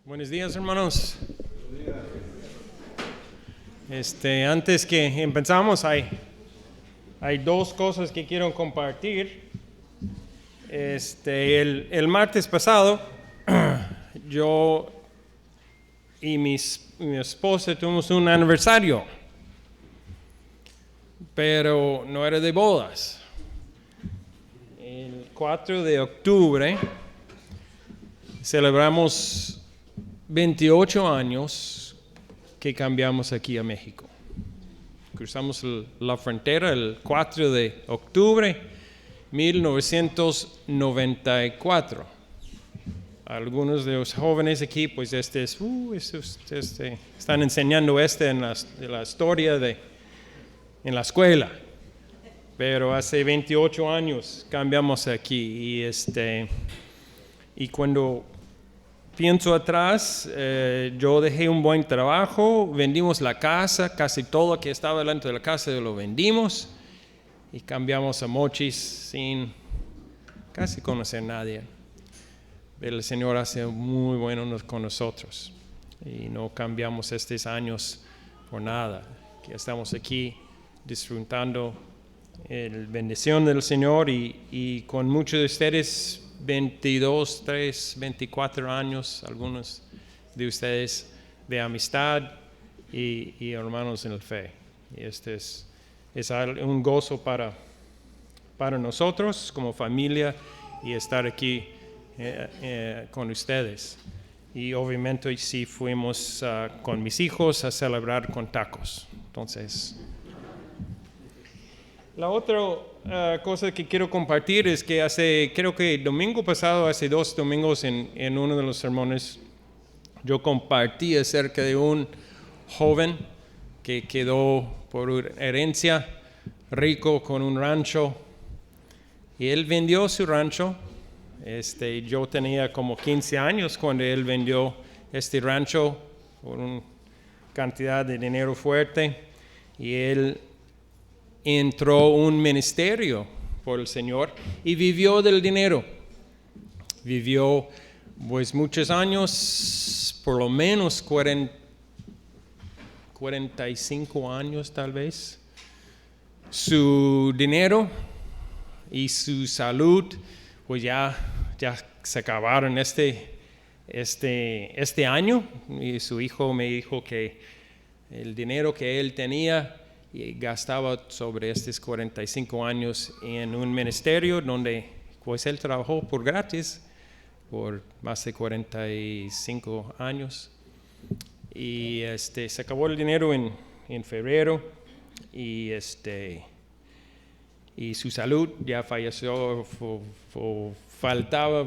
Buenos días, hermanos. Antes que empezamos, hay dos cosas que quiero compartir. El martes pasado, yo y mi esposa tuvimos un aniversario, pero no era de bodas. El 4 de octubre celebramos 28 años que cambiamos aquí a México. Cruzamos la frontera el 4 de octubre 1994. Algunos de los jóvenes aquí, pues están enseñando en la historia en la escuela. Pero hace 28 años cambiamos aquí y cuando pienso atrás, yo dejé un buen trabajo, vendimos la casa, casi todo lo que estaba delante de la casa lo vendimos y cambiamos a Mochis sin casi conocer a nadie. El Señor hace muy bueno con nosotros y no cambiamos estos años por nada, que estamos aquí disfrutando la bendición del Señor y con muchos de ustedes 22, 3, 24 años, algunos de ustedes de amistad y hermanos en la fe. Y es un gozo para nosotros como familia y estar aquí con ustedes. Y obviamente sí fuimos con mis hijos a celebrar con tacos. Entonces, la otra cosa que quiero compartir es que creo que domingo pasado, hace 2 domingos en uno de los sermones, yo compartí acerca de un joven que quedó por herencia rico con un rancho y él vendió su rancho. Yo tenía como 15 años cuando él vendió este rancho por una cantidad de dinero fuerte y él entró un ministerio por el Señor y vivió del dinero. Vivió pues muchos años, por lo menos 45 años tal vez. Su dinero y su salud pues ya se acabaron este año y su hijo me dijo que el dinero que él tenía y gastaba sobre estos 45 años en un ministerio donde pues él trabajó por gratis por más de 45 años y se acabó el dinero en febrero y su salud ya falleció, faltaba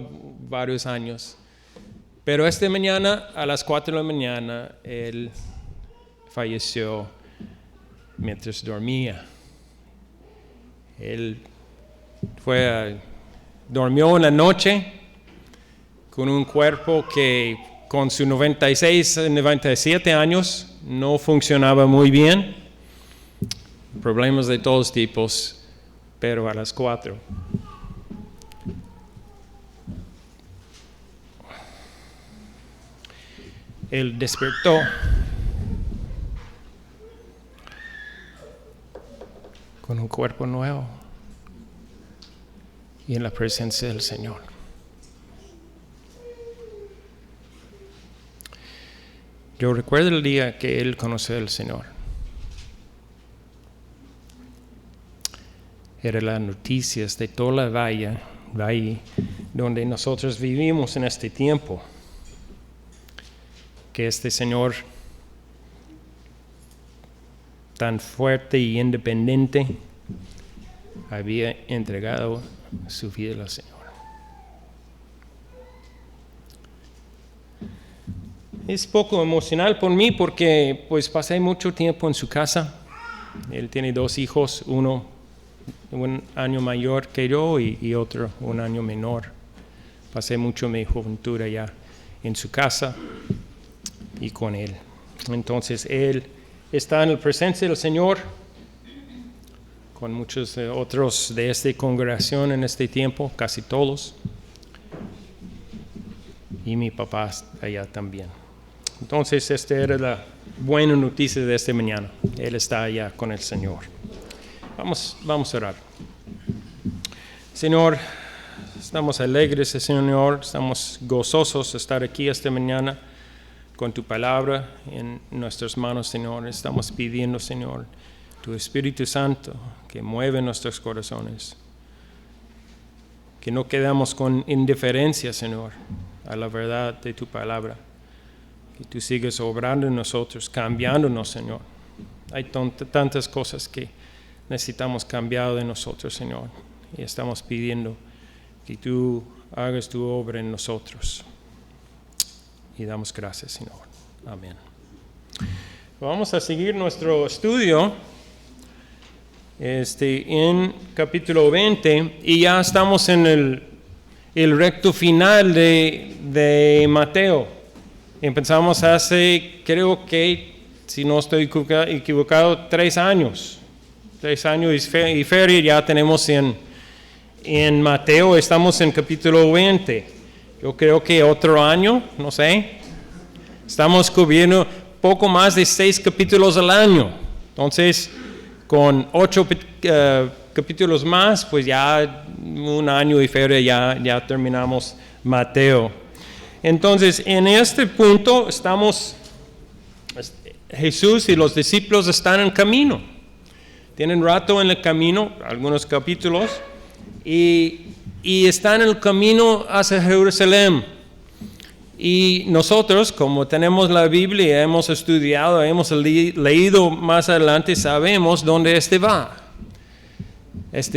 varios años, pero esta mañana a las 4 de la mañana él falleció mientras dormía. Él durmió en la noche con un cuerpo que con sus 96, 97 años no funcionaba muy bien, problemas de todos tipos, pero a las 4. Él despertó con un cuerpo nuevo y en la presencia del Señor. Yo recuerdo el día que él conoció al Señor. Era las noticias de toda la valle donde nosotros vivimos en este tiempo, que este Señor tan fuerte y independiente había entregado su vida al Señor. Es poco emocional por mí porque pues pasé mucho tiempo en su casa. Él tiene 2 hijos, uno 1 año mayor que yo y otro 1 año menor. Pasé mucho mi juventud allá en su casa y con él. Entonces él está en la presencia del Señor con muchos otros de esta congregación en este tiempo, casi todos. y mi papá allá también. Entonces, esta era la buena noticia de esta mañana. Él está allá con el Señor. Vamos a orar. Señor, estamos alegres, Señor, estamos gozosos de estar aquí esta mañana con tu palabra en nuestras manos, Señor. Estamos pidiendo, Señor, tu Espíritu Santo que mueve nuestros corazones. Que no quedamos con indiferencia, Señor, a la verdad de tu palabra. Que tú sigues obrando en nosotros, cambiándonos, Señor. Hay tantas cosas que necesitamos cambiar de nosotros, Señor. Y estamos pidiendo que tú hagas tu obra en nosotros. Y damos gracias, Señor. Amén. Vamos a seguir nuestro estudio en capítulo 20 y ya estamos en el recto final de Mateo. Empezamos hace, creo que, si no estoy equivocado, 3 años. 3 años y feria ya tenemos en Mateo, estamos en capítulo 20. Yo creo que otro año, no sé. Estamos cubriendo poco más de 6 capítulos al año. Entonces, con 8 capítulos más, pues ya un año y feria ya terminamos Mateo. Entonces, en este punto Jesús y los discípulos están en camino. Tienen rato en el camino, algunos capítulos, y están en el camino hacia Jerusalén. Y nosotros, como tenemos la Biblia, hemos estudiado, hemos leído más adelante, sabemos dónde va.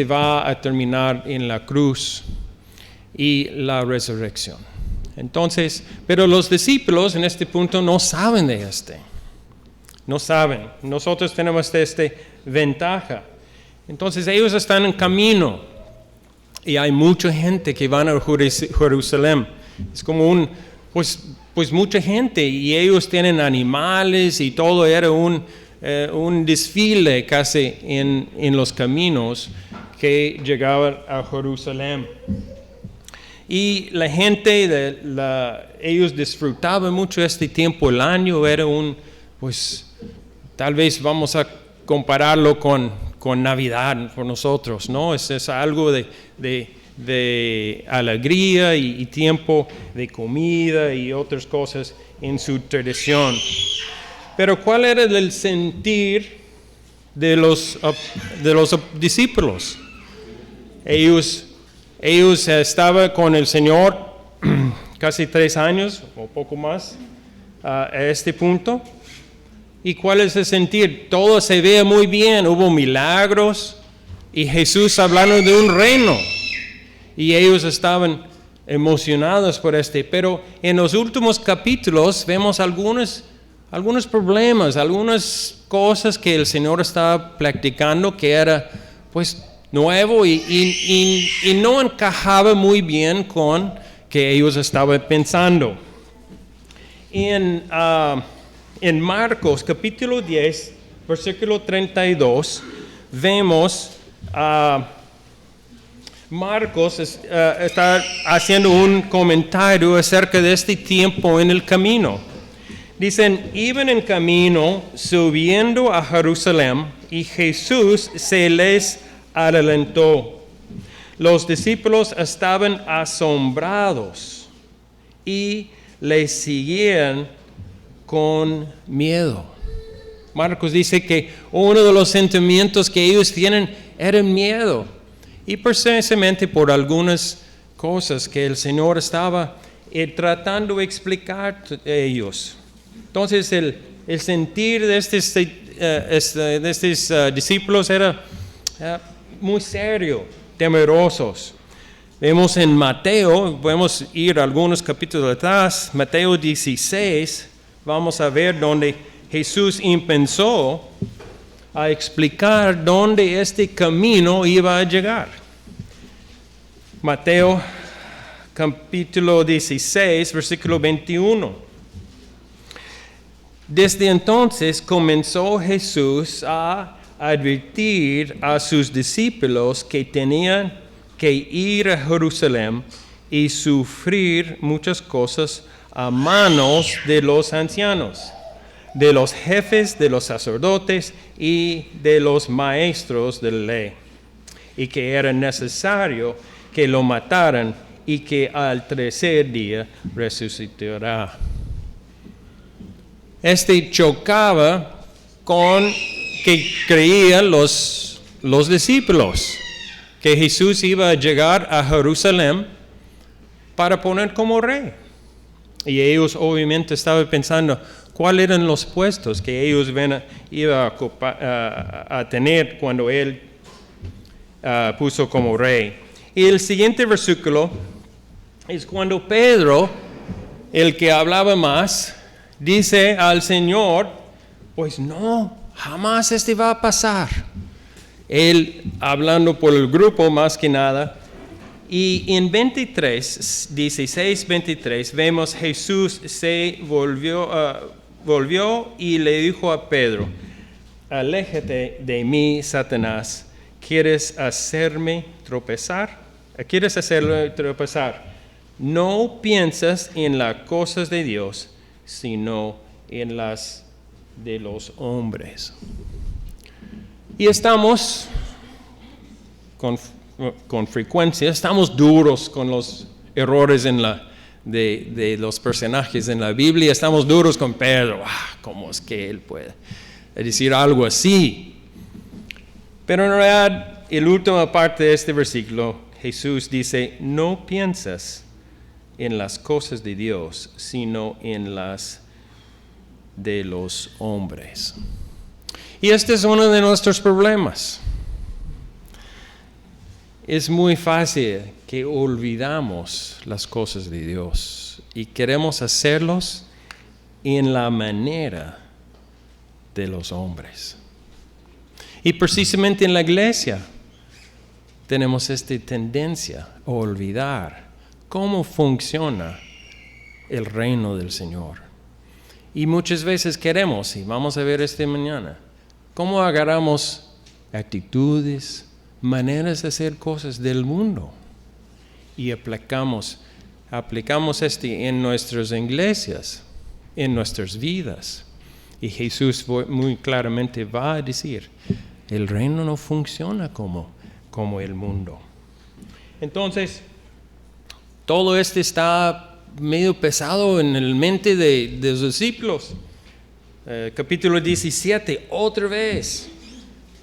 Va a terminar en la cruz y la resurrección. Entonces, pero los discípulos en este punto no saben de No saben. Nosotros tenemos ventaja. Entonces, ellos están en camino y hay mucha gente que van a Jerusalén. Es como pues mucha gente, y ellos tienen animales y todo, era un desfile casi en los caminos que llegaban a Jerusalén. Y la gente, ellos disfrutaban mucho este tiempo, el año era tal vez vamos a compararlo con Navidad por nosotros, ¿no? Es algo de alegría y tiempo de comida y otras cosas en su tradición. Pero ¿cuál era el sentir de los discípulos? Ellos estaban con el Señor casi 3 años o poco más a este punto. ¿Y cuál es el sentir? Todo se ve muy bien, hubo milagros y Jesús hablando de un reino. Y ellos estaban emocionados por pero en los últimos capítulos vemos algunos problemas, algunas cosas que el Señor estaba practicando que era nuevo y no encajaba muy bien con que ellos estaban pensando. En Marcos capítulo 10, versículo 32, vemos Marcos está haciendo un comentario acerca de este tiempo en el camino. Dicen, iban en camino subiendo a Jerusalén y Jesús se les adelantó. Los discípulos estaban asombrados y le seguían con miedo. Marcos dice que uno de los sentimientos que ellos tienen era miedo. Y precisamente por algunas cosas que el Señor estaba tratando de explicar a ellos. Entonces el sentir de estos discípulos era muy serio, temerosos. Vemos en Mateo, podemos ir algunos capítulos atrás, Mateo 16, vamos a ver donde Jesús empezó a explicar dónde este camino iba a llegar. Mateo capítulo 16, versículo 21. Desde entonces comenzó Jesús a advertir a sus discípulos que tenían que ir a Jerusalén y sufrir muchas cosas a manos de los ancianos, de los jefes, de los sacerdotes y de los maestros de la ley, y que era necesario que lo mataran y que al tercer día resucitará. Este chocaba con que creían los discípulos, que Jesús iba a llegar a Jerusalén para poner como rey. Y ellos obviamente estaban pensando cuáles eran los puestos que ellos iban a tener cuando él puso como rey. Y el siguiente versículo es cuando Pedro, el que hablaba más, dice al Señor, pues no, jamás va a pasar. Él hablando por el grupo más que nada. Y en 16:23 vemos Jesús se volvió y le dijo a Pedro, aléjate de mí, Satanás, ¿quieres hacerme tropezar? ¿Quieres hacerlo tropezar? No piensas en las cosas de Dios, sino en las de los hombres. Y estamos con frecuencia, estamos duros con los errores de los personajes en la Biblia, estamos duros con Pedro. ¿Cómo es que él puede decir algo así? Pero en realidad, en la última parte de este versículo, Jesús dice, no piensas en las cosas de Dios, sino en las de los hombres. Y este es uno de nuestros problemas. Es muy fácil que olvidamos las cosas de Dios y queremos hacerlos en la manera de los hombres. Y precisamente en la iglesia tenemos esta tendencia a olvidar cómo funciona el reino del Señor. Y muchas veces queremos, y vamos a ver esta mañana, cómo agarramos actitudes, maneras de hacer cosas del mundo y aplicamos en nuestras iglesias, en nuestras vidas. Y Jesús muy claramente va a decir, el reino no funciona como el mundo. Entonces, todo esto está medio pesado en la mente de los discípulos. Capítulo 17, otra vez.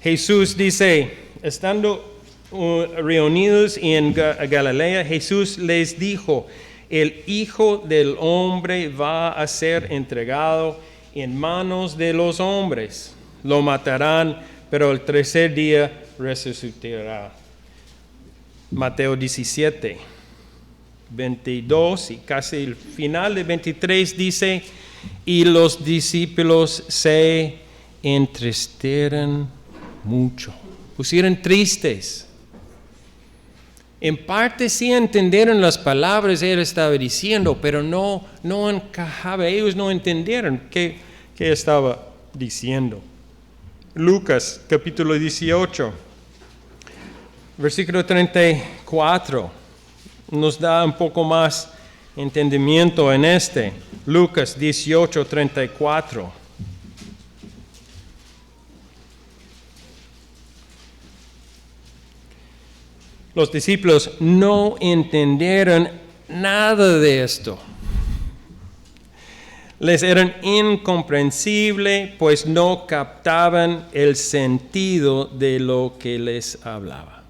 Jesús dice, estando reunidos en Galilea, Jesús les dijo, el Hijo del Hombre va a ser entregado en manos de los hombres. Lo matarán, pero el tercer día resucitará. Mateo 17, 22 y casi el final de 23 dice, y los discípulos se entristecieron mucho, pusieron tristes. En parte sí entendieron las palabras que él estaba diciendo, pero no encajaba, ellos no entendieron qué estaba diciendo. Lucas capítulo 18, versículo 34, nos da un poco más entendimiento en este. Lucas 18, 34. Los discípulos no entendieron nada de esto. Les era incomprensible, pues no captaban el sentido de lo que les hablaba.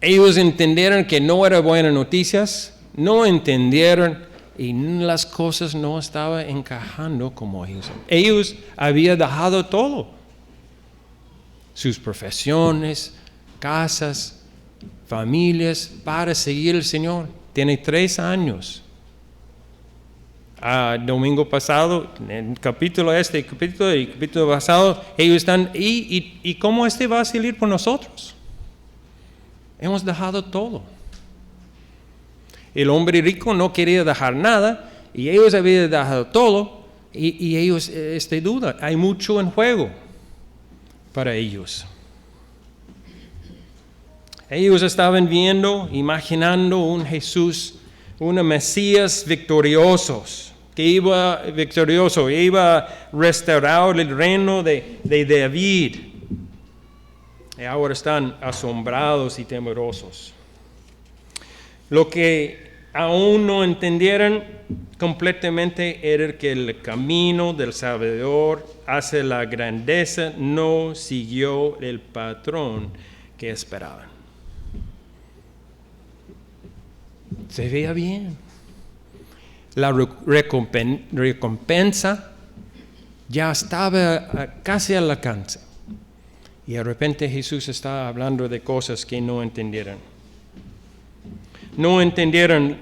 Ellos entendieron que no eran buenas noticias, no entendieron y las cosas no estaban encajando como ellos. Ellos habían dejado todo. Sus profesiones, casas, familias, para seguir al Señor. Tiene 3 años. Domingo pasado, en el capítulo pasado, ellos están, ¿y cómo va a salir por nosotros? Hemos dejado todo. El hombre rico no quería dejar nada, y ellos habían dejado todo, y ellos, duda, hay mucho en juego para ellos. Ellos estaban viendo, imaginando un Jesús, un Mesías victorioso, que iba a restaurar el reino de David. Y ahora están asombrados y temerosos. Lo que aún no entendieron completamente era que el camino del Salvador hacia la grandeza no siguió el patrón que esperaban. Se veía bien. La recompensa ya estaba casi al alcance. Y de repente Jesús estaba hablando de cosas que no entendieron. No entendieron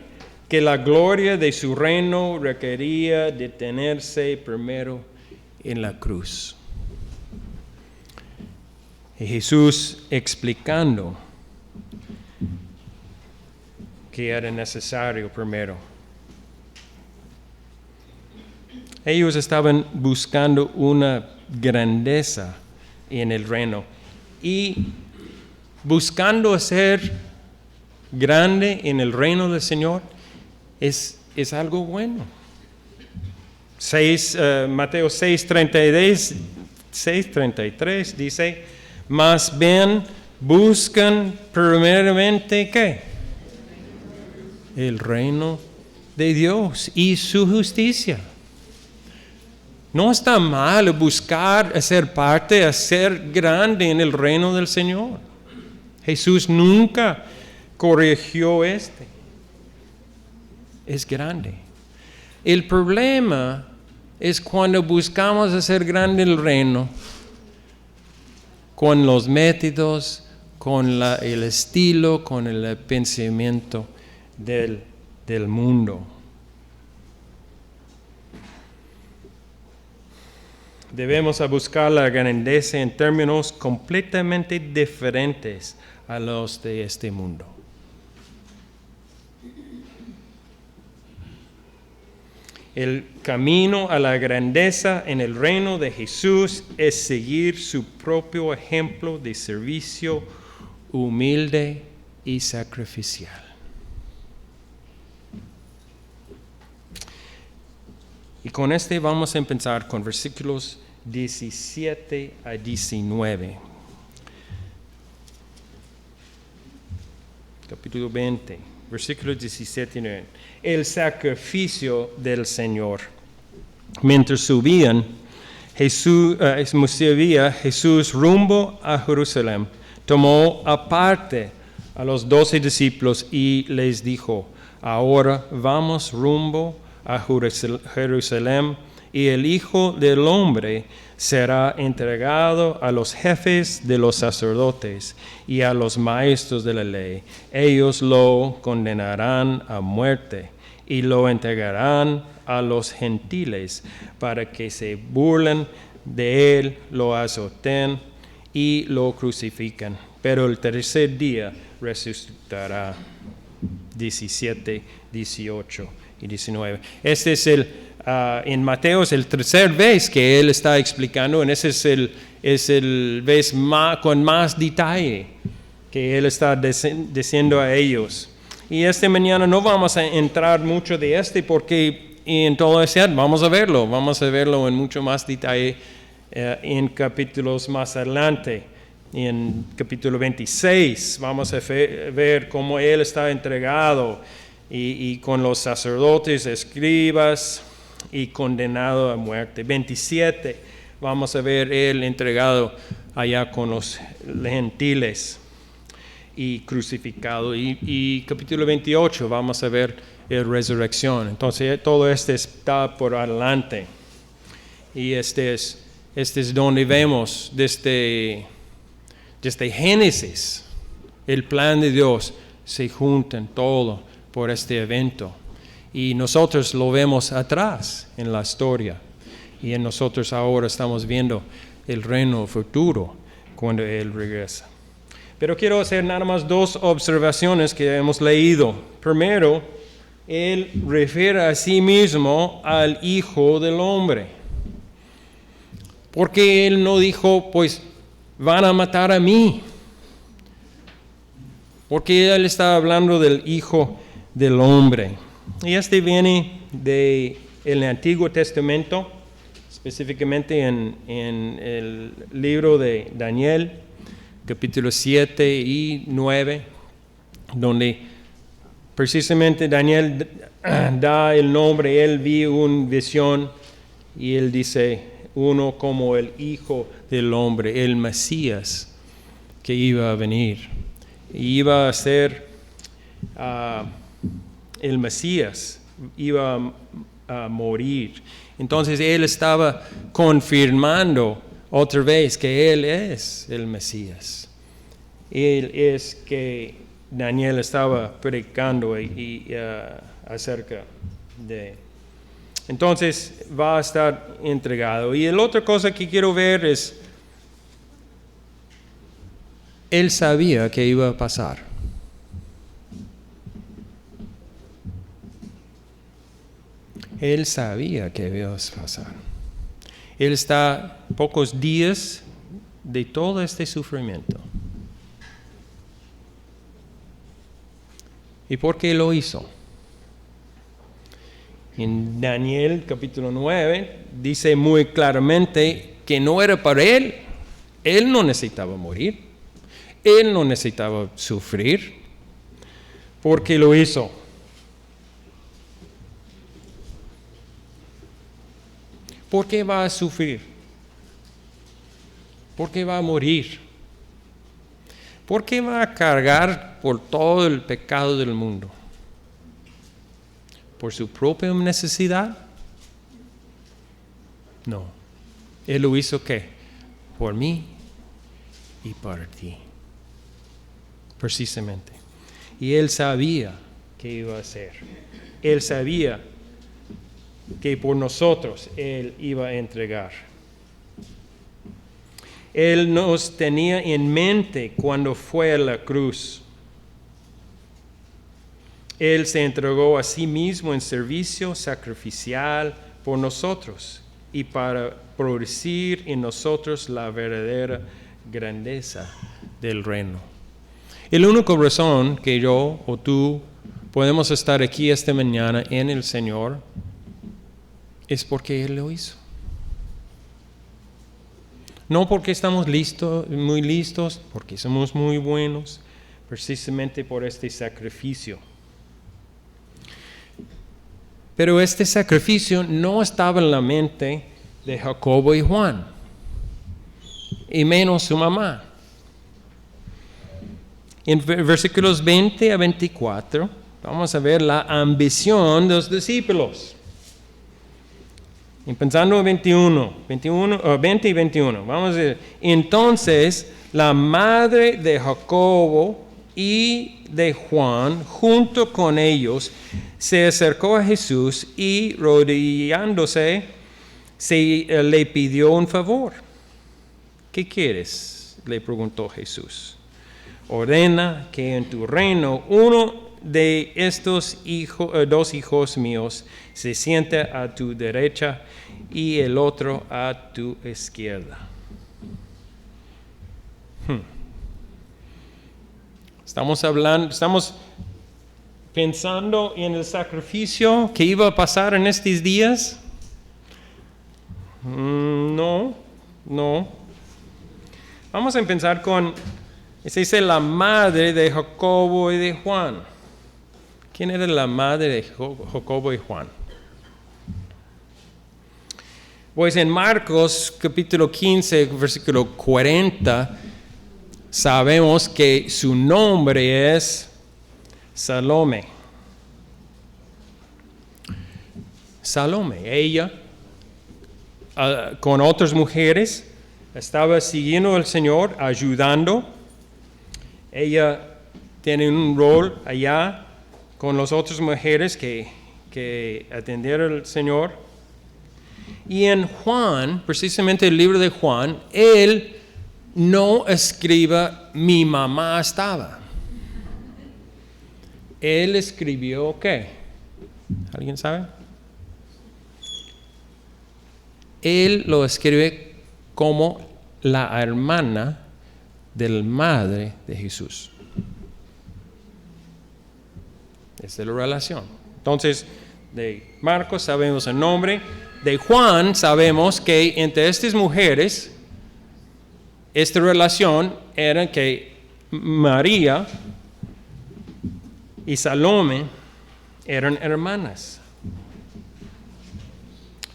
que la gloria de su reino requería detenerse primero en la cruz. Y Jesús explicando que era necesario primero. Ellos estaban buscando una grandeza en el reino y buscando ser grande en el reino del Señor es algo bueno. Mateo 6:33 dice, más bien buscan primeramente ¿qué? El reino de Dios y su justicia. No está mal buscar hacer parte, hacer grande en el reino del Señor. Jesús nunca corrigió Es grande. El problema es cuando buscamos hacer grande el reino con los métodos, con el estilo, con el pensamiento del mundo. Debemos buscar la grandeza en términos completamente diferentes a los de este mundo. El camino a la grandeza en el reino de Jesús es seguir su propio ejemplo de servicio humilde y sacrificial. Y con vamos a empezar con versículos 17 a 19. Capítulo 20, versículos 17 y 19. El sacrificio del Señor. Mientras subían, Jesús rumbo a Jerusalén. Tomó aparte a los 12 discípulos y les dijo, ahora vamos rumbo a Jerusalén, y el Hijo del Hombre será entregado a los jefes de los sacerdotes y a los maestros de la ley. Ellos lo condenarán a muerte y lo entregarán a los gentiles para que se burlen de él, lo azoten y lo crucifiquen. Pero el tercer día resucitará. 17, 18 y 19. Este es en Mateo es el tercer vez que él está explicando, y ese es el vez con más detalle que él está diciendo a ellos. Y esta mañana no vamos a entrar mucho de porque en todo ese vamos a verlo en mucho más detalle en capítulos más adelante. En capítulo 26 vamos a ver cómo él está entregado y con los sacerdotes, escribas y condenado a muerte. 27 vamos a ver él entregado allá con los gentiles y crucificado. Y capítulo 28 vamos a ver la resurrección. Entonces todo está por adelante. Y este es donde vemos desde Génesis, el plan de Dios se juntan todo por este evento. Y nosotros lo vemos atrás en la historia. Y en nosotros ahora estamos viendo el reino futuro cuando Él regresa. Pero quiero hacer nada más 2 observaciones que hemos leído. Primero, Él refiere a sí mismo al Hijo del Hombre. Porque Él no dijo, pues, van a matar a mí. porque él estaba hablando del Hijo del Hombre. Y este viene del Antiguo Testamento, específicamente en el libro de Daniel, capítulos 7 y 9, donde precisamente Daniel da el nombre, él vio una visión y él dice, uno como el Hijo del Hombre, el Mesías que iba a venir. Y iba a ser el Mesías, iba a morir. Entonces él estaba confirmando otra vez que él es el Mesías. Él es que Daniel estaba predicando acerca de. Entonces va a estar entregado. Y la otra cosa que quiero ver es, él sabía que iba a pasar. Él sabía que iba a pasar. Él está pocos días de todo este sufrimiento. ¿Y por qué lo hizo? En Daniel capítulo 9 dice muy claramente que no era para él. Él no necesitaba morir. Él no necesitaba sufrir. ¿Por qué lo hizo? ¿Por qué va a sufrir? ¿Por qué va a morir? ¿Por qué va a cargar por todo el pecado del mundo? ¿Por su propia necesidad? No. Él lo hizo ¿qué? Por mí y para ti. Precisamente. Y él sabía qué iba a hacer. Él sabía que por nosotros él iba a entregar. Él nos tenía en mente cuando fue a la cruz. Él se entregó a sí mismo en servicio sacrificial por nosotros y para producir en nosotros la verdadera grandeza del reino. La única razón que yo o tú podemos estar aquí esta mañana en el Señor es porque Él lo hizo. No porque estamos muy listos, porque somos muy buenos, precisamente por este sacrificio. Pero este sacrificio no estaba en la mente de Jacobo y Juan, y menos su mamá. En versículos 20 a 24, vamos a ver la ambición de los discípulos. Y pensando en 20 y 21, vamos a ver. Entonces, la madre de Jacobo y de Juan, junto con ellos, se acercó a Jesús y, rodillándose, le pidió un favor. ¿Qué quieres?, le preguntó Jesús. Ordena que en tu reino uno de estos dos hijos míos se siente a tu derecha y el otro a tu izquierda. Estamos pensando en el sacrificio que iba a pasar en estos días. No. Vamos a empezar con, se dice, la madre de Jacobo y de Juan. ¿Quién era la madre de Jacobo y Juan? Pues en Marcos capítulo 15, versículo 40, sabemos que su nombre es Salome. Ella, con otras mujeres, estaba siguiendo al Señor, ayudando. Ella tiene un rol allá con las otras mujeres que atendieron al Señor. Y en Juan, precisamente el libro de Juan, él no escribe mi mamá estaba. Él escribió ¿qué? ¿Alguien sabe? Él lo escribe como la hermana de la madre de Jesús. Esta es la relación. Entonces, de Marcos sabemos el nombre. De Juan sabemos que entre estas mujeres, esta relación era que María y Salome eran hermanas.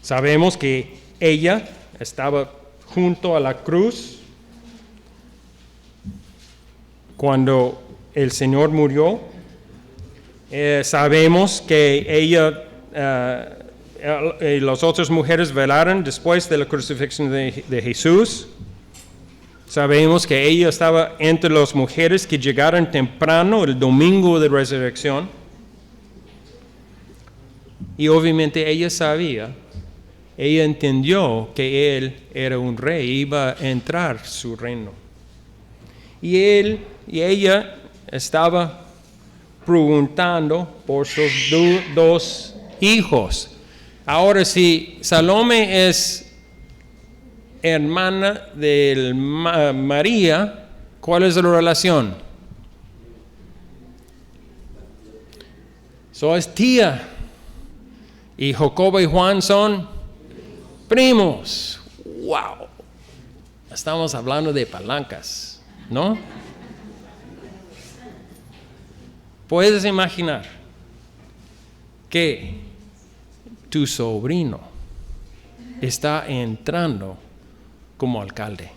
Sabemos que ella estaba junto a la cruz cuando el Señor murió. Sabemos que ella y las otras mujeres velaron después de la crucifixión de Jesús. Sabemos que ella estaba entre las mujeres que llegaron temprano el domingo de resurrección. Y obviamente ella sabía, ella entendió que él era un rey, iba a entrar su reino. Y ella estaba preguntando por sus dos hijos. Ahora, si Salome es hermana de María, ¿cuál es la relación? Es tía. Y Jacobo y Juan son primos. ¡Wow! Estamos hablando de palancas, ¿no? Puedes imaginar que tu sobrino está entrando como alcalde.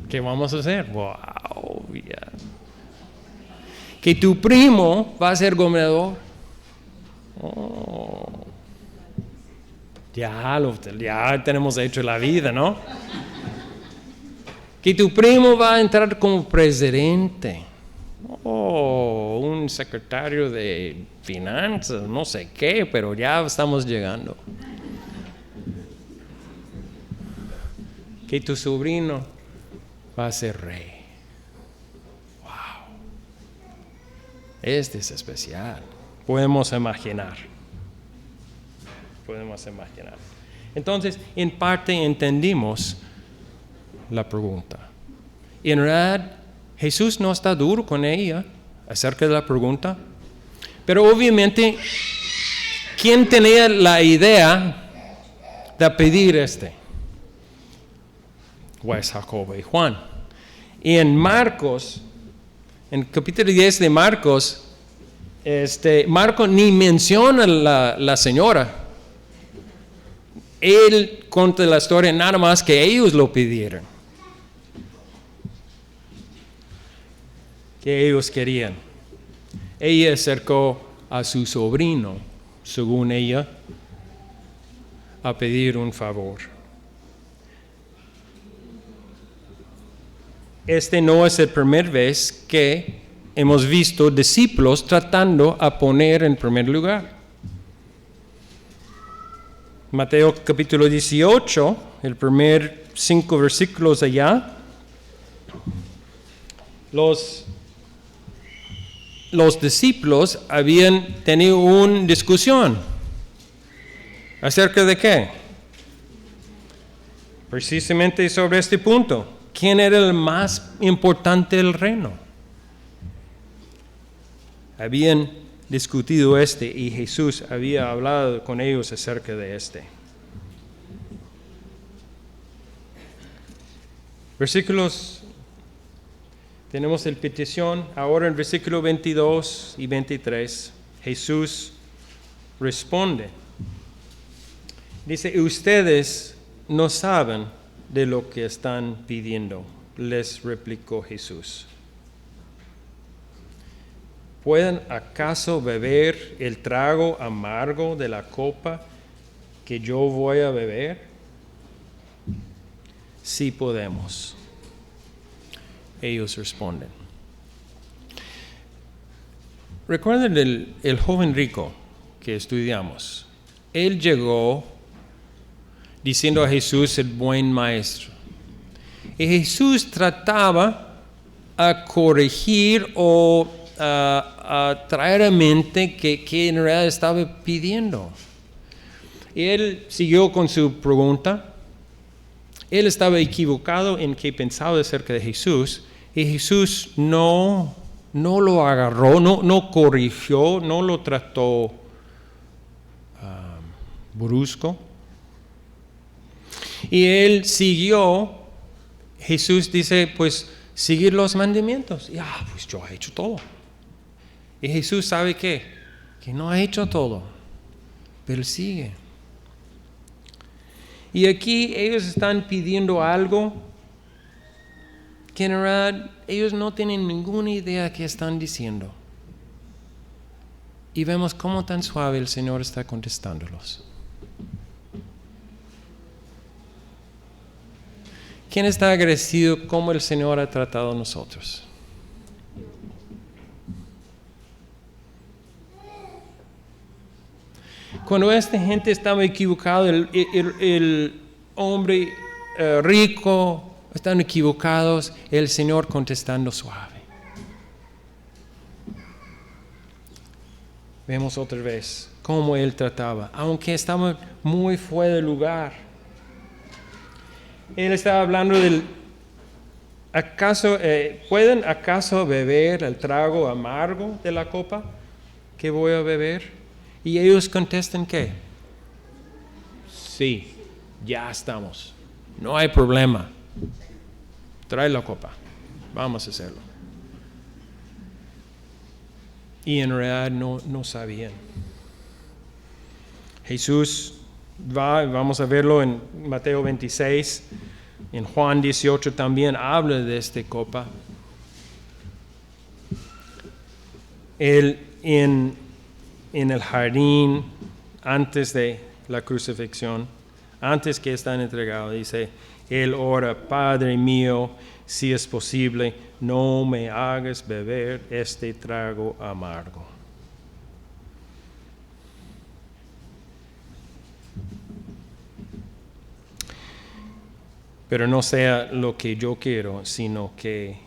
¿Qué vamos a hacer? ¡Wow! Yeah. Que tu primo va a ser gobernador. Oh. Ya tenemos hecho la vida, ¿no? Que tu primo va a entrar como presidente. Oh, un secretario de finanzas, no sé qué, pero ya estamos llegando. Que tu sobrino va a ser rey. Wow. Este es especial. Podemos imaginar. Entonces, en parte entendimos la pregunta. Y en realidad, Jesús no está duro con ella acerca de la pregunta. Pero obviamente, ¿quién tenía la idea de pedir Pues Jacobo y Juan. Y en Marcos, en el capítulo 10 de Marcos, Marcos ni menciona la señora. Él cuenta la historia nada más que ellos lo pidieron. Que ellos querían. Ella acercó a su sobrino, según ella, a pedir un favor. No es la primera vez que hemos visto discípulos tratando a poner en primer lugar. Mateo capítulo 18, el primer 5 versículos allá. Los discípulos habían tenido una discusión. ¿Acerca de qué? Precisamente sobre este punto. ¿Quién era el más importante del reino? Habían discutido y Jesús había hablado con ellos acerca de Versículos, tenemos la petición, ahora en versículo 22 y 23, Jesús responde. Dice, ustedes no saben de lo que están pidiendo, les replicó Jesús. ¿Pueden acaso beber el trago amargo de la copa que yo voy a beber? Sí podemos. Ellos responden. Recuerden el joven rico que estudiamos. Él llegó diciendo a Jesús, el buen maestro. Y Jesús trataba a corregir o a traer a mente que en realidad estaba pidiendo. Y él siguió con su pregunta. Él estaba equivocado en que pensaba acerca de Jesús, y Jesús no lo agarró, no corrigió, no lo trató brusco. Y él siguió. Jesús dice, pues, seguir los mandamientos. Y, pues yo he hecho todo. Y Jesús sabe que no ha hecho todo, pero sigue. Y aquí ellos están pidiendo algo que en realidad ellos no tienen ninguna idea de qué están diciendo. Y vemos cómo tan suave el Señor está contestándolos. ¿Quién está agradecido cómo el Señor ha tratado a nosotros? Cuando esta gente estaba equivocada, el hombre rico, están equivocados, el Señor contestando suave. Vemos otra vez cómo Él trataba, aunque estaba muy fuera de lugar. Él estaba hablando del, ¿pueden acaso beber el trago amargo de la copa que voy a beber? Y ellos contestan, ¿qué? Sí, ya estamos. No hay problema. Trae la copa. Vamos a hacerlo. Y en realidad no sabían. Jesús vamos a verlo en Mateo 26, en Juan 18 también habla de esta copa. Él en el jardín, antes de la crucifixión, antes que están entregados, dice, Él ora, Padre mío, si es posible, no me hagas beber este trago amargo. Pero no sea lo que yo quiero, sino que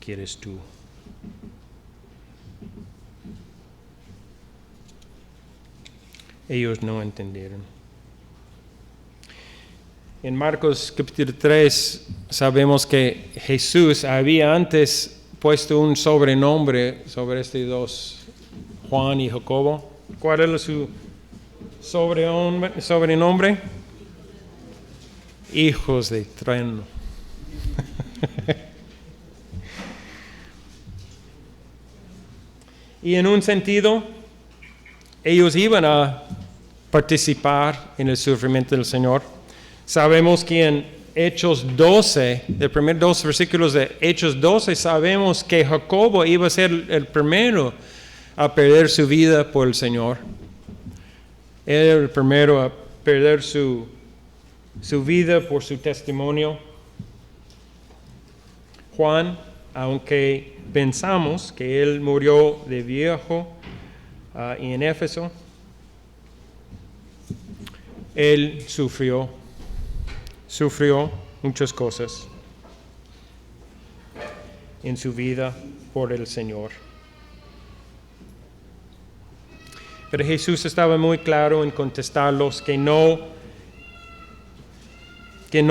quieres tú. Ellos no entendieron. En Marcos capítulo 3 sabemos que Jesús había antes puesto un sobrenombre sobre estos dos, Juan y Jacobo. ¿Cuál era su sobrenombre? Hijos de trueno. Y en un sentido, ellos iban a participar en el sufrimiento del Señor. Sabemos que en Hechos 12, los primeros 2 versículos de Hechos 12, sabemos que Jacobo iba a ser el primero a perder su vida por el Señor. Él era el primero a perder su vida por su testimonio. Juan, aunque pensamos que él murió de viejo en Éfeso, él sufrió muchas cosas en su vida por el Señor. Pero Jesús estaba muy claro en contestarlos que no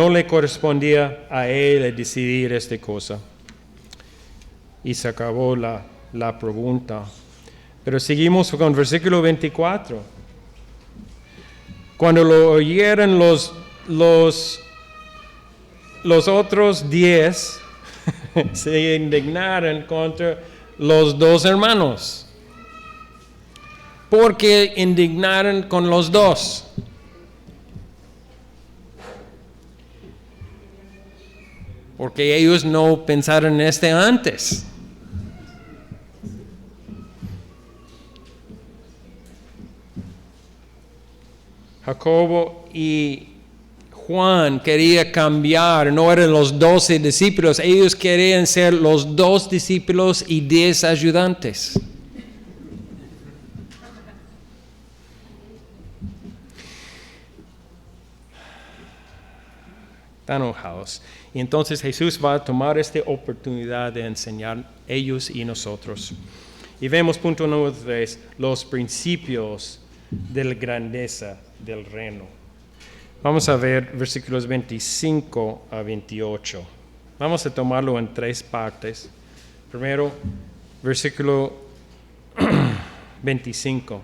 le correspondía a él decidir esta cosa. Y se acabó la pregunta. Pero seguimos con el versículo 24. Cuando lo oyeron los otros 10 se indignaron contra los 2 hermanos. Porque indignaron con los 2. Porque ellos no pensaron en antes. Jacobo y Juan querían cambiar, no eran los 12 discípulos, ellos querían ser los 2 discípulos y 10 ayudantes. Están enojados. Y entonces Jesús va a tomar esta oportunidad de enseñar ellos y nosotros. Y vemos punto número 3, los principios de la grandeza del reino. Vamos a ver versículos 25 a 28. Vamos a tomarlo en 3 partes. Primero, versículo 25.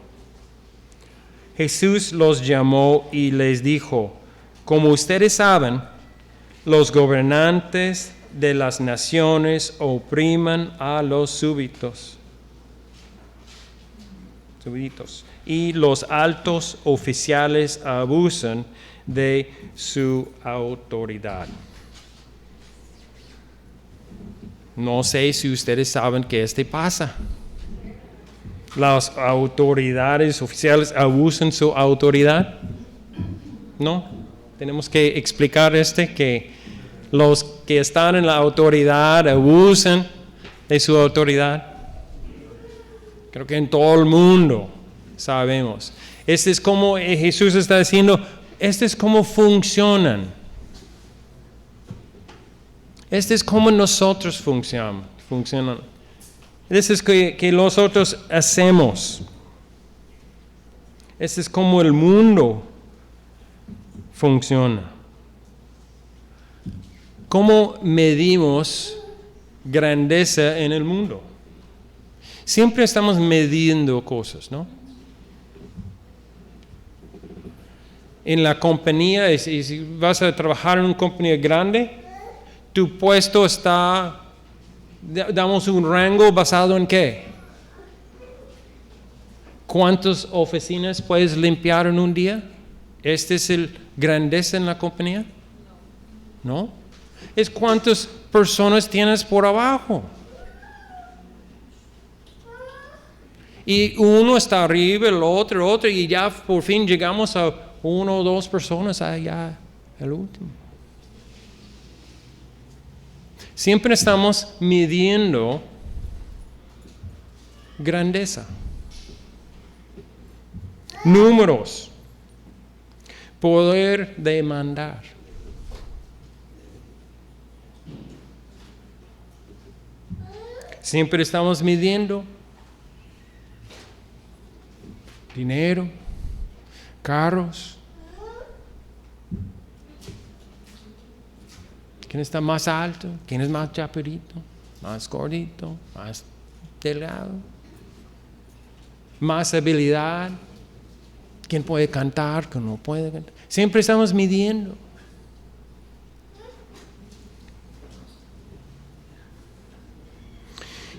Jesús los llamó y les dijo: como ustedes saben, los gobernantes de las naciones oprimen a los súbditos, y los altos oficiales abusan de su autoridad. No sé si ustedes saben que pasa. Las autoridades oficiales abusan su autoridad. No, tenemos que explicar que los que están en la autoridad abusan de su autoridad. Creo que en todo el mundo sabemos. Es como Jesús está diciendo, es como funcionan. Es como nosotros funcionan. Es que nosotros hacemos. Es como el mundo funciona. ¿Cómo medimos grandeza en el mundo? Siempre estamos midiendo cosas, ¿no? En la compañía, si vas a trabajar en una compañía grande, tu puesto está, damos un rango basado en ¿qué? ¿Cuántas oficinas puedes limpiar en un día? ¿Este es el grandeza en la compañía? ¿No? Es cuántas personas tienes por abajo. Y uno está arriba, el otro, y ya por fin llegamos a 1 o 2 personas allá, el último. Siempre estamos midiendo grandeza. Números. Poder demandar. Siempre estamos midiendo dinero, carros. ¿Quién está más alto? ¿Quién es más chaparrito? ¿Más gordito? ¿Más delgado? ¿Más habilidad? ¿Quién puede cantar? ¿Quién no puede cantar? Siempre estamos midiendo.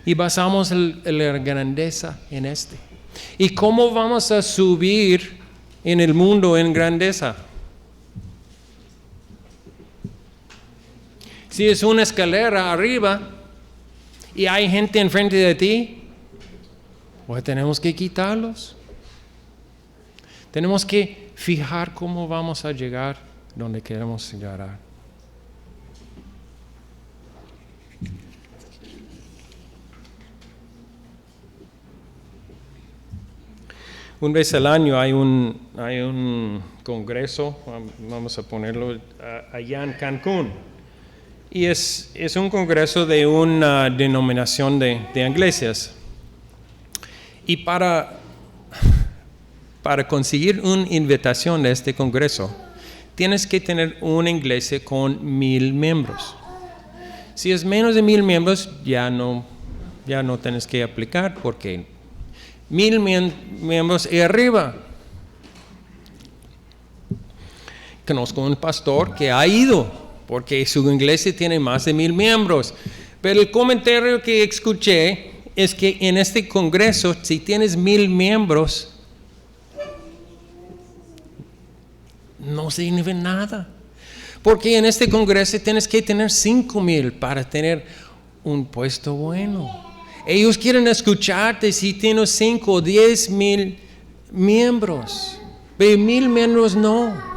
Y basamos la grandeza en ¿Y cómo vamos a subir en el mundo en grandeza? Si es una escalera arriba y hay gente enfrente de ti, pues tenemos que quitarlos. Tenemos que fijar cómo vamos a llegar donde queremos llegar. Una vez al año hay un congreso, vamos a ponerlo allá en Cancún. Y es un congreso de una denominación de iglesias. Y para conseguir una invitación de este congreso, tienes que tener una iglesia con 1,000 miembros. Si es menos de 1,000 miembros, ya no tienes que aplicar porque 1,000 miembros y arriba. Conozco un pastor que ha ido porque su iglesia tiene más de 1,000 miembros. Pero el comentario que escuché es que en este congreso, si tienes 1,000 miembros, no significa nada. Porque en este congreso tienes que tener 5,000 para tener un puesto bueno. Ellos quieren escucharte si tienes 5 o 10,000 miembros. Pero 1,000 miembros no.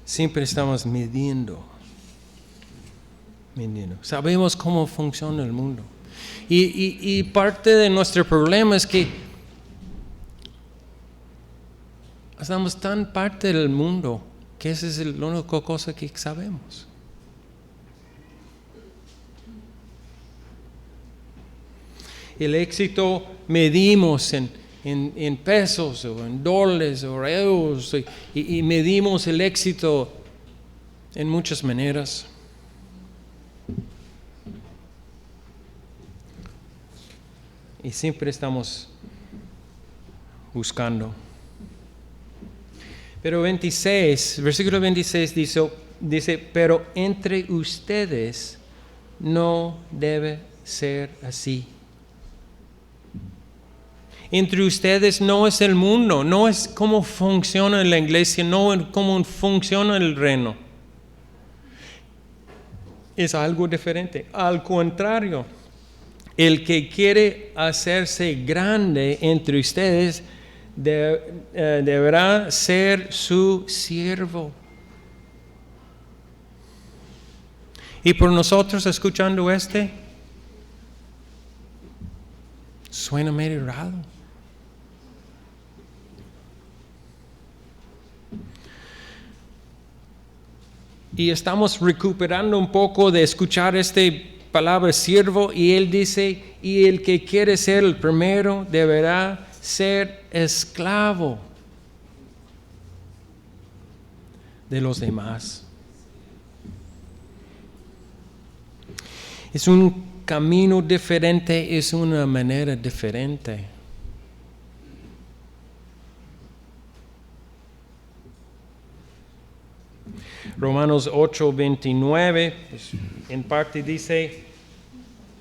Siempre estamos midiendo. Sabemos cómo funciona el mundo. Y parte de nuestro problema es que estamos tan parte del mundo que esa es la única cosa que sabemos. el éxito medimos en pesos o en dólares o euros y medimos el éxito en muchas maneras. Y siempre estamos buscando. Pero versículo 26 dice, pero entre ustedes no debe ser así. Entre ustedes no es el mundo, no es cómo funciona la iglesia, no es cómo funciona el reino. Es algo diferente. Al contrario, el que quiere hacerse grande entre ustedes deberá ser su siervo. Y por nosotros escuchando suena medio raro. Y estamos recuperando un poco de escuchar esta palabra siervo, y él dice, y el que quiere ser el primero deberá ser esclavo de los demás. Es un camino diferente, es una manera diferente. Romanos 8:29, en parte dice,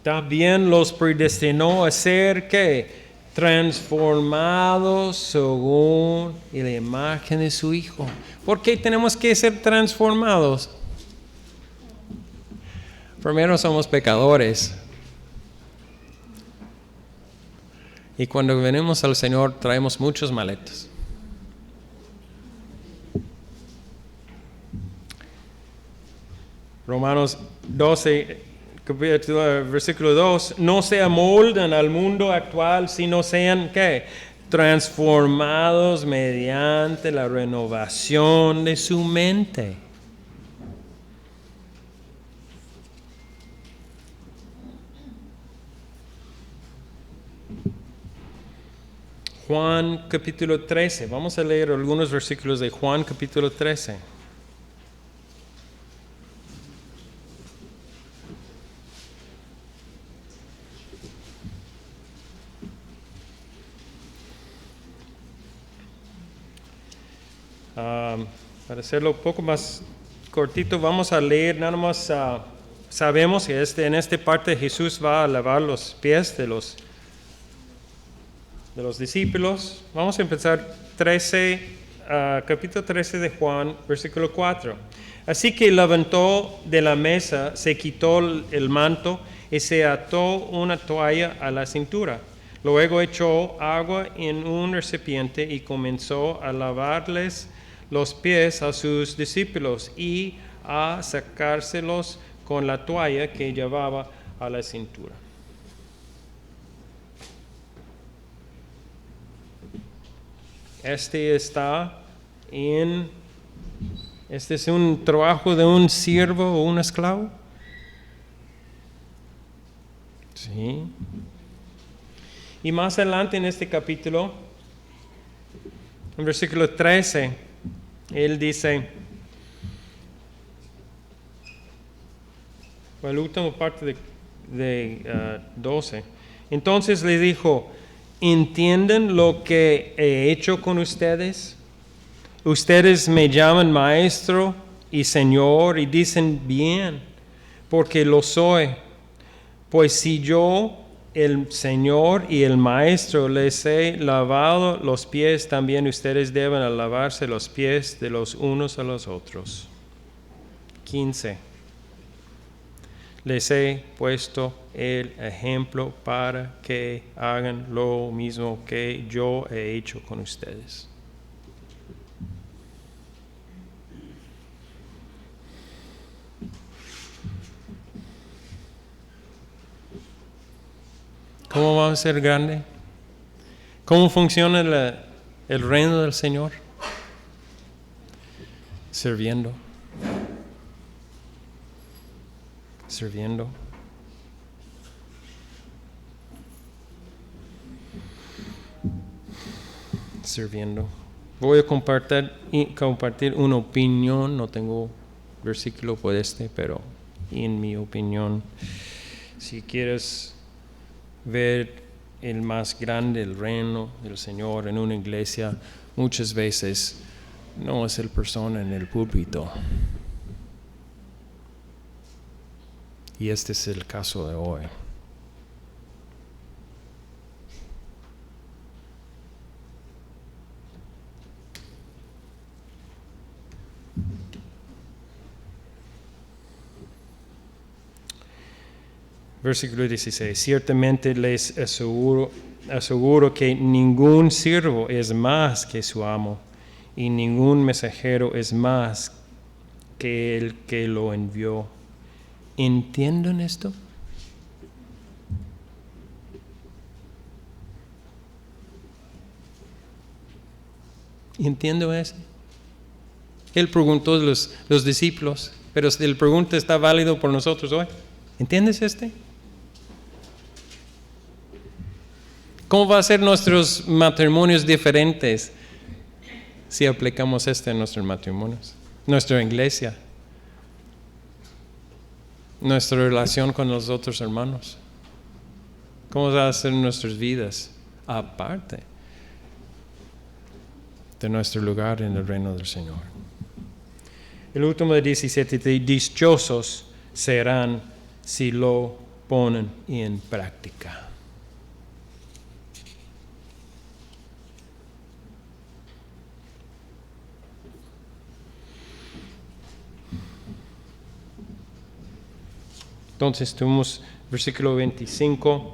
también los predestinó a ser, ¿qué? Transformados según la imagen de su Hijo. ¿Por qué tenemos que ser transformados? Primero somos pecadores. Y cuando venimos al Señor traemos muchos maletas. Romanos 12, versículo 2, no se amolden al mundo actual, sino sean, ¿qué? Transformados mediante la renovación de su mente. Juan capítulo 13, vamos a leer algunos versículos de Juan capítulo 13. Para hacerlo un poco más cortito, vamos a leer nada más. Sabemos que en esta parte Jesús va a lavar los pies de los discípulos. Vamos a empezar capítulo 13 de Juan, versículo 4. Así que levantó de la mesa, se quitó el manto y se ató una toalla a la cintura. Luego echó agua en un recipiente y comenzó a lavarles los pies a sus discípulos y a sacárselos con la toalla que llevaba a la cintura. Este es un trabajo de un siervo o un esclavo. Sí. Y más adelante en este capítulo, en versículo 13, él dice, la última parte de 12, entonces le dijo, ¿entienden lo que he hecho con ustedes? Ustedes me llaman maestro y señor y dicen bien, porque lo soy. Pues si yo, el Señor y el Maestro, les he lavado los pies, también ustedes deben lavarse los pies de los unos a los otros. 15. Les he puesto el ejemplo para que hagan lo mismo que yo he hecho con ustedes. ¿Cómo vamos a ser grande? ¿Cómo funciona el reino del Señor? Sirviendo. sirviendo. Voy a compartir una opinión, no tengo versículo por pero en mi opinión, si quieres ver el más grande, el reino del Señor en una iglesia, muchas veces no es el persona en el púlpito. Y este es el caso de hoy. Versículo 16. Ciertamente les aseguro que ningún siervo es más que su amo, y ningún mensajero es más que el que lo envió. ¿Entienden esto? ¿Entiendo eso? Él preguntó a los discípulos, pero la pregunta está válido por nosotros hoy. ¿Entiendes este? ¿Cómo va a ser nuestros matrimonios diferentes si aplicamos esto en nuestros matrimonios? Nuestra iglesia, nuestra relación con los otros hermanos. ¿Cómo va a ser nuestras vidas aparte de nuestro lugar en el reino del Señor? El último de 17, dichosos serán si lo ponen en práctica. Entonces tuvimos versículo 25,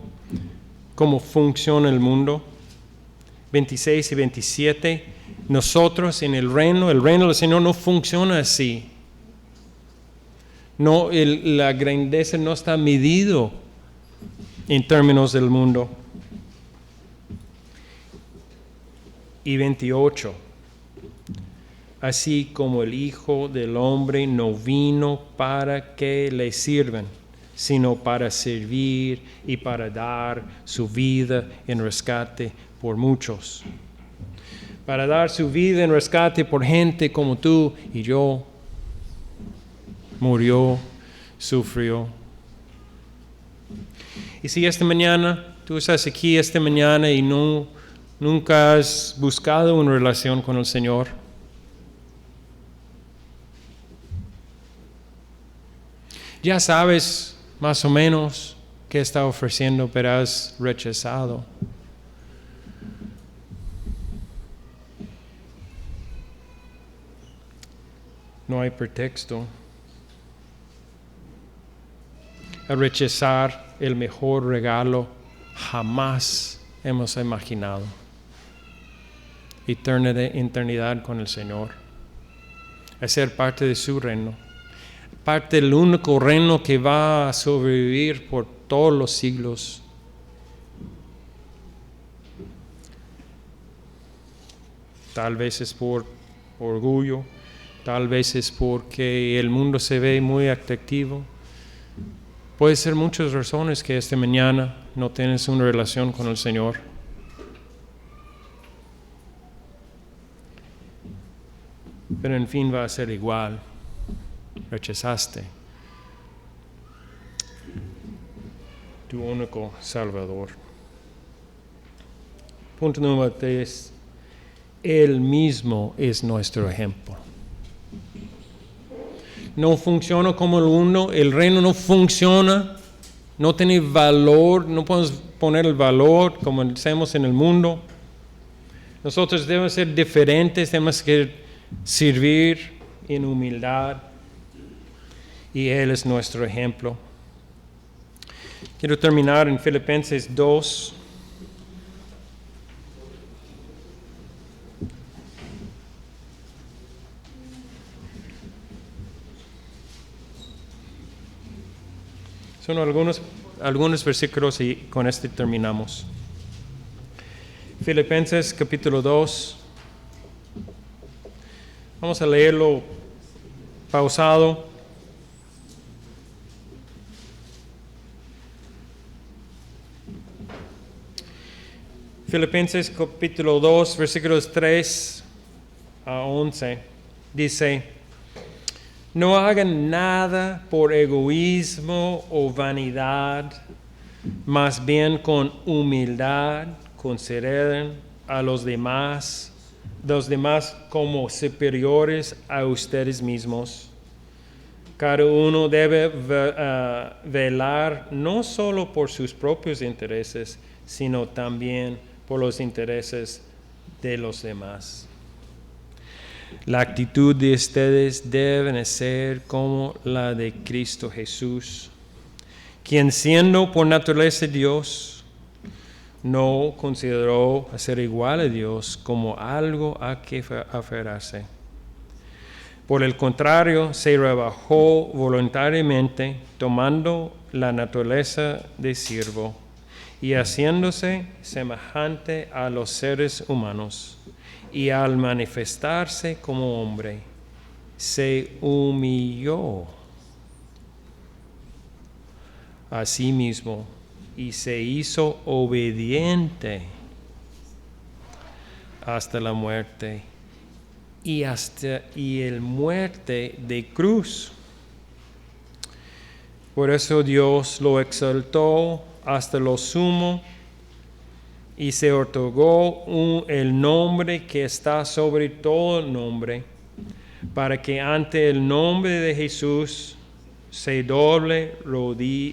cómo funciona el mundo. 26 y 27, nosotros en el reino del Señor no funciona así. No, la grandeza no está medido en términos del mundo. Y 28, así como el Hijo del Hombre no vino para que le sirvan, sino para servir y para dar su vida en rescate por muchos. Para dar su vida en rescate por gente como tú y yo. Murió, sufrió. Y si esta mañana, tú estás aquí esta mañana y nunca has buscado una relación con el Señor, ya sabes más o menos qué está ofreciendo, pero has rechazado. No hay pretexto a rechazar el mejor regalo jamás hemos imaginado. Eternidad con el Señor. A ser parte de su reino. Parte del único reino que va a sobrevivir por todos los siglos. Tal vez es por orgullo, tal vez es porque el mundo se ve muy atractivo. Puede ser muchas razones que esta mañana no tienes una relación con el Señor. Pero en fin va a ser igual. Rechazaste tu único Salvador. Punto número 3. Él mismo es nuestro ejemplo. No funciona como el mundo, el reino no funciona, no tiene valor, no podemos poner el valor como hacemos en el mundo. Nosotros debemos ser diferentes, tenemos que servir en humildad. Y Él es nuestro ejemplo. Quiero terminar en Filipenses 2. Son algunos versículos y con este terminamos. Filipenses capítulo 2. Vamos a leerlo pausado. Filipenses capítulo 2, versículos 3 a 11, dice, no hagan nada por egoísmo o vanidad, más bien con humildad consideren a los demás como superiores a ustedes mismos. Cada uno debe velar no solo por sus propios intereses, sino también por los intereses de los demás. La actitud de ustedes debe ser como la de Cristo Jesús, quien siendo por naturaleza Dios, no consideró a ser igual a Dios como algo a que aferrarse. Por el contrario, se rebajó voluntariamente, tomando la naturaleza de siervo y haciéndose semejante a los seres humanos. Y al manifestarse como hombre, se humilló a sí mismo y se hizo obediente hasta la muerte y el muerte de cruz. Por eso Dios lo exaltó hasta lo sumo y se otorgó el nombre que está sobre todo nombre, para que ante el nombre de Jesús se doble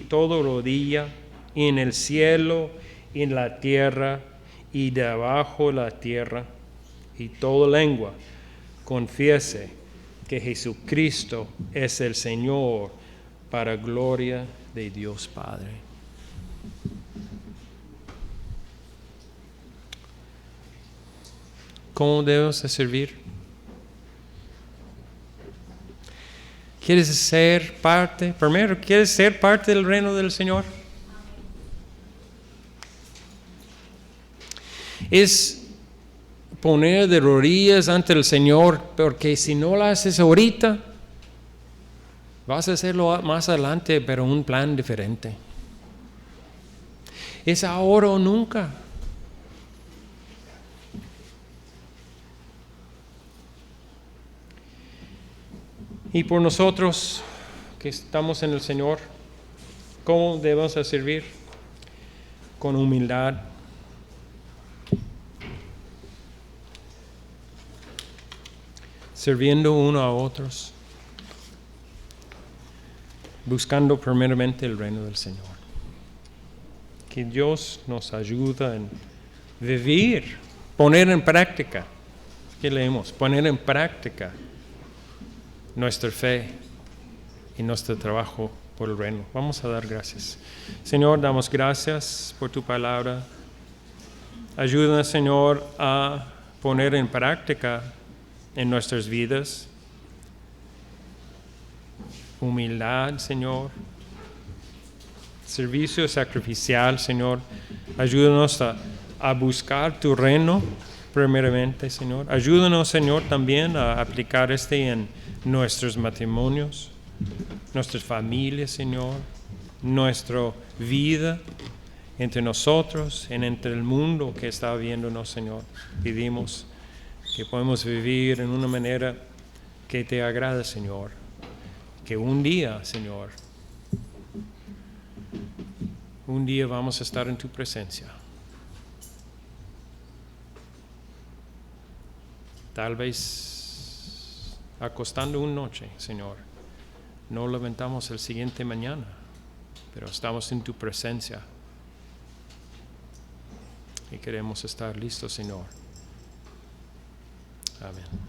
todo rodilla en el cielo, en la tierra y debajo de la tierra, y toda lengua confiese que Jesucristo es el Señor, para gloria de Dios Padre. ¿Cómo debemos de servir? ¿Quieres ser parte? Primero, ¿quieres ser parte del reino del Señor? Es poner de rodillas ante el Señor, porque si no lo haces ahorita, vas a hacerlo más adelante, pero un plan diferente. Es ahora o nunca. Y por nosotros que estamos en el Señor, ¿cómo debemos servir? Con humildad. Sirviendo uno a otros. Buscando primeramente el reino del Señor. Que Dios nos ayude en vivir, poner en práctica. ¿Qué leemos? Poner en práctica nuestra fe y nuestro trabajo por el reino. Vamos a dar gracias. Señor, damos gracias por tu palabra. Ayúdanos, Señor, a poner en práctica en nuestras vidas humildad, Señor, servicio sacrificial, Señor. Ayúdanos a buscar tu reino primeramente, Señor. Ayúdanos, Señor, también a aplicar en nuestros matrimonios, nuestras familias, Señor, nuestra vida entre nosotros y entre el mundo que está viéndonos, Señor. Pedimos que podamos vivir en una manera que te agrada, Señor. Que un día, Señor, un día vamos a estar en tu presencia. Tal vez acostando una noche, Señor, no levantamos el siguiente mañana, pero estamos en tu presencia y queremos estar listos, Señor. Amén.